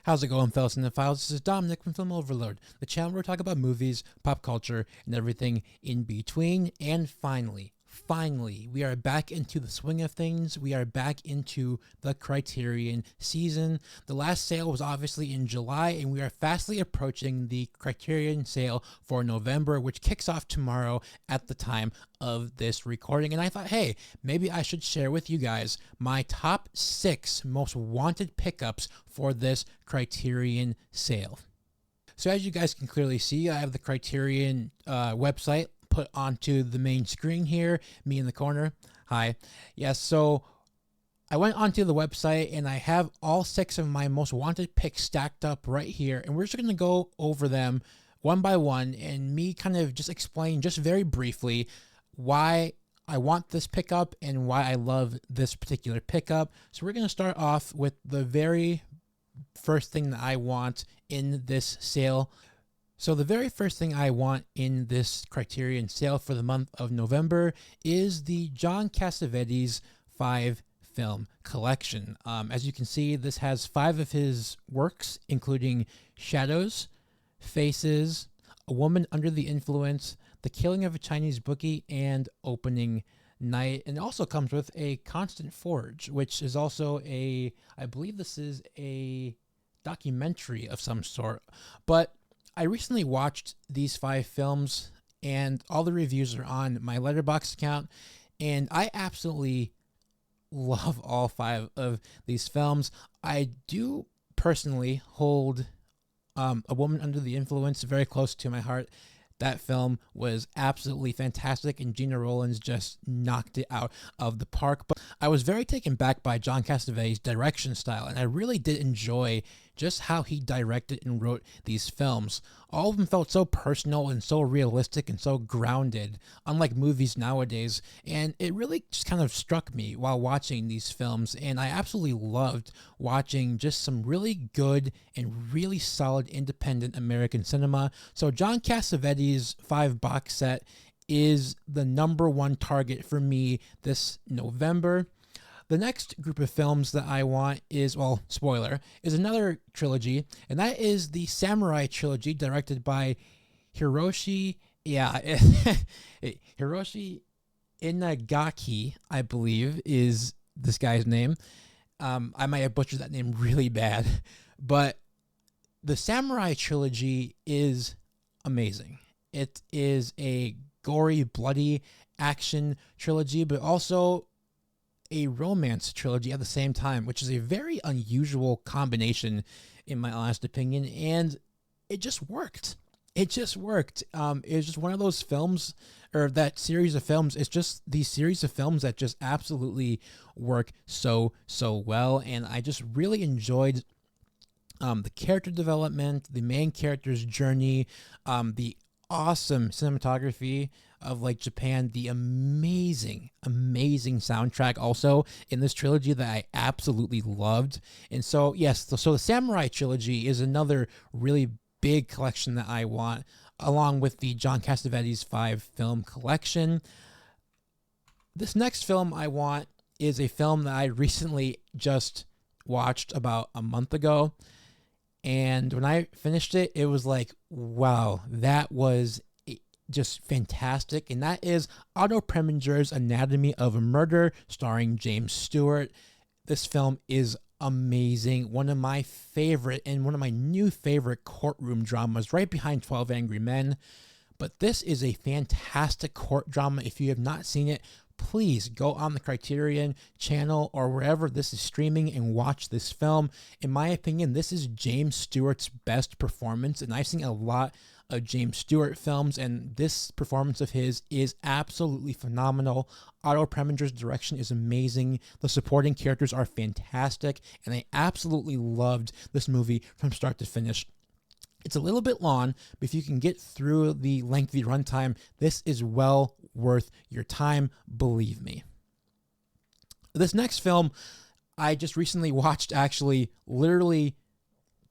How's it going, fellas and files? This is Dominic from Film Overload, the channel where we talk about movies, pop culture, and everything in between. And finally, we are back into the swing of things. We are back into the Criterion season. The last sale was obviously in July, and we are fastly approaching the Criterion sale for November, which kicks off tomorrow at the time of this recording. And I thought, hey, maybe I should share with you guys my top 6 most wanted pickups for this Criterion sale. So as you guys can clearly see, I have the Criterion website put onto the main screen here, me in the corner. Hi. Yes, so I went onto the website and I have all 6 of my most wanted picks stacked up right here, and we're just going to go over them one by one and me kind of just explain just very briefly why I want this pickup and why I love this particular pickup. So we're going to start off with the very first thing that I want in this sale. So the very first thing I want in this Criterion sale for the month of November is the John Cassavetes 5 film collection. As you can see, this has 5 of his works, including Shadows, Faces, A Woman Under the Influence, The Killing of a Chinese Bookie, and Opening Night. And it also comes with a Constant Forge, which is also I believe this is a documentary of some sort. But I recently watched these 5 films, and all the reviews are on my Letterboxd account, and I absolutely love all 5 of these films. I do personally hold A Woman Under the Influence very close to my heart. That film was absolutely fantastic, and Gina Rollins just knocked it out of the park. But I was very taken back by John Cassavetes' direction style, and I really did enjoy just how he directed and wrote these films. All of them felt so personal and so realistic and so grounded, unlike movies nowadays. And it really just kind of struck me while watching these films, and I absolutely loved watching just some really good and really solid independent American cinema. So John Cassavetes' 5 box set is the #1 target for me this November. The next group of films that I want is, well, spoiler, is another trilogy, and that is the Samurai trilogy directed by Hiroshi Inagaki, I believe, is this guy's name. I might have butchered that name really bad, but the Samurai trilogy is amazing. It is a gory, bloody action trilogy, but also a romance trilogy at the same time, which is a very unusual combination in my honest opinion, and it just worked. It was just one of those films, or that series of films. It's just these series of films that just absolutely work so well, and I just really enjoyed the character development, the main character's journey, the awesome cinematography of Japan, the amazing soundtrack also in this trilogy that I absolutely loved. And so yes, so the Samurai trilogy is another really big collection that I want, along with the John Cassavetes 5 film collection. This next film I want is a film that I recently just watched about a month ago. And when I finished it, it was like, wow, that was just fantastic. And that is Otto Preminger's Anatomy of a Murder, starring James Stewart. This film is amazing. One of my favorite and one of my new favorite courtroom dramas, right behind 12 Angry Men. But this is a fantastic court drama. If you have not seen it, please go on the Criterion channel or wherever this is streaming and watch this film. In my opinion, this is James Stewart's best performance, and I've seen a lot of James Stewart films, and this performance of his is absolutely phenomenal. Otto Preminger's direction is amazing. The supporting characters are fantastic, and I absolutely loved this movie from start to finish. It's a little bit long, but if you can get through the lengthy runtime, this is well worth your time, believe me. This next film I just recently watched, actually, literally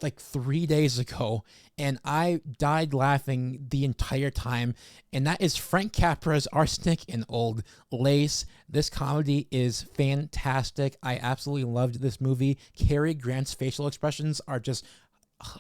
3 days ago, and I died laughing the entire time, and that is Frank Capra's Arsenic and Old Lace. This comedy is fantastic. I absolutely loved this movie. Cary Grant's facial expressions are just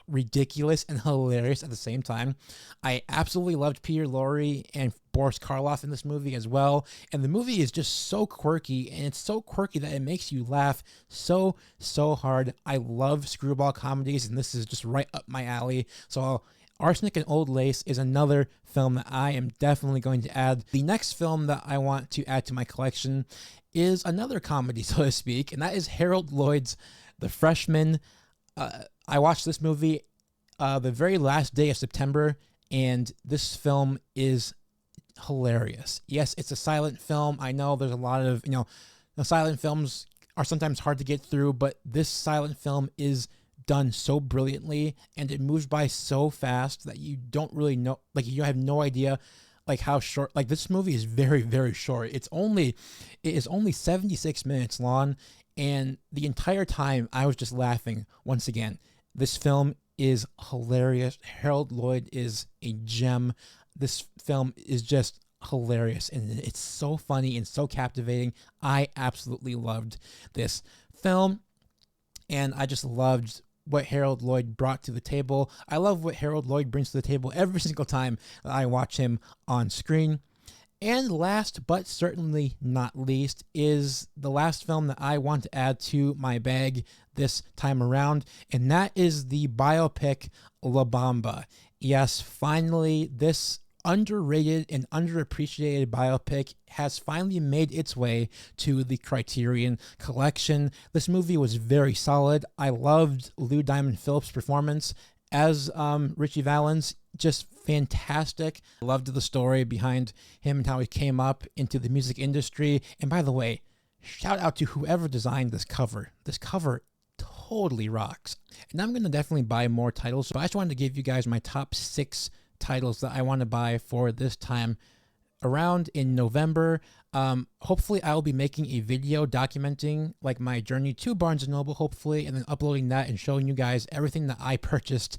ridiculous and hilarious at the same time. I absolutely loved Peter Lorre and Boris Karloff in this movie as well. And the movie is just so quirky, and it's so quirky that it makes you laugh so hard. I love screwball comedies, and this is just right up my alley. So Arsenic and Old Lace is another film that I am definitely going to add. The next film that I want to add to my collection is another comedy, so to speak, and that is Harold Lloyd's The Freshman. I watched this movie the very last day of September, and this film is hilarious. Yes, it's a silent film. I know there's a lot of, the silent films are sometimes hard to get through, but this silent film is done so brilliantly, and it moves by so fast that you don't really know, like, you have no idea like how short. Like, this movie is very short. It is only 76 minutes long, and the entire time I was just laughing. Once again, this film is hilarious. Harold Lloyd is a gem. This film is just hilarious, and it's so funny and so captivating. I absolutely loved this film, and I just loved what Harold Lloyd brought to the table. I love what Harold Lloyd brings to the table every single time that I watch him on screen. And last but certainly not least is the last film that I want to add to my bag this time around, and that is the biopic La Bamba. Yes, finally, this underrated and underappreciated biopic has finally made its way to the Criterion collection. This movie was very solid. I loved Lou Diamond Phillips' performance as Richie Valens. Just fantastic. I loved the story behind him and how he came up into the music industry. And by the way, shout out to whoever designed this cover. This cover totally rocks. And I'm going to definitely buy more titles, but I just wanted to give you guys my top 6 titles that I want to buy for this time around in November. Hopefully I will be making a video documenting like my journey to Barnes & Noble, hopefully, and then uploading that and showing you guys everything that I purchased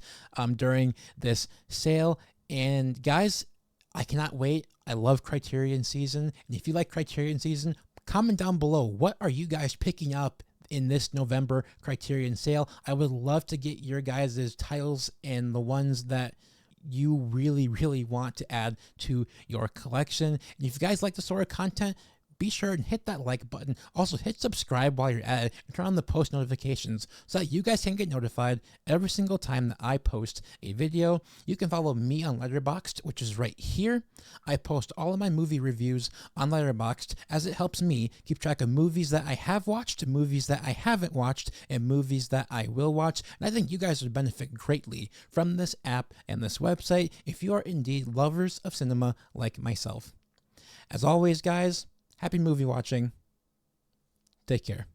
during this sale. And guys, I cannot wait. I love Criterion season. And if you like Criterion season, comment down below. What are you guys picking up in this November Criterion sale? I would love to get your guys' titles and the ones that you really want to add to your collection. And if you guys like this sort of content, be sure and hit that like button. Also, hit subscribe while you're at it and turn on the post notifications so that you guys can get notified every single time that I post a video. You can follow me on Letterboxd, which is right here. I post all of my movie reviews on Letterboxd, as it helps me keep track of movies that I have watched, movies that I haven't watched, and movies that I will watch. And I think you guys would benefit greatly from this app and this website if you are indeed lovers of cinema like myself. As always, guys, happy movie watching. Take care.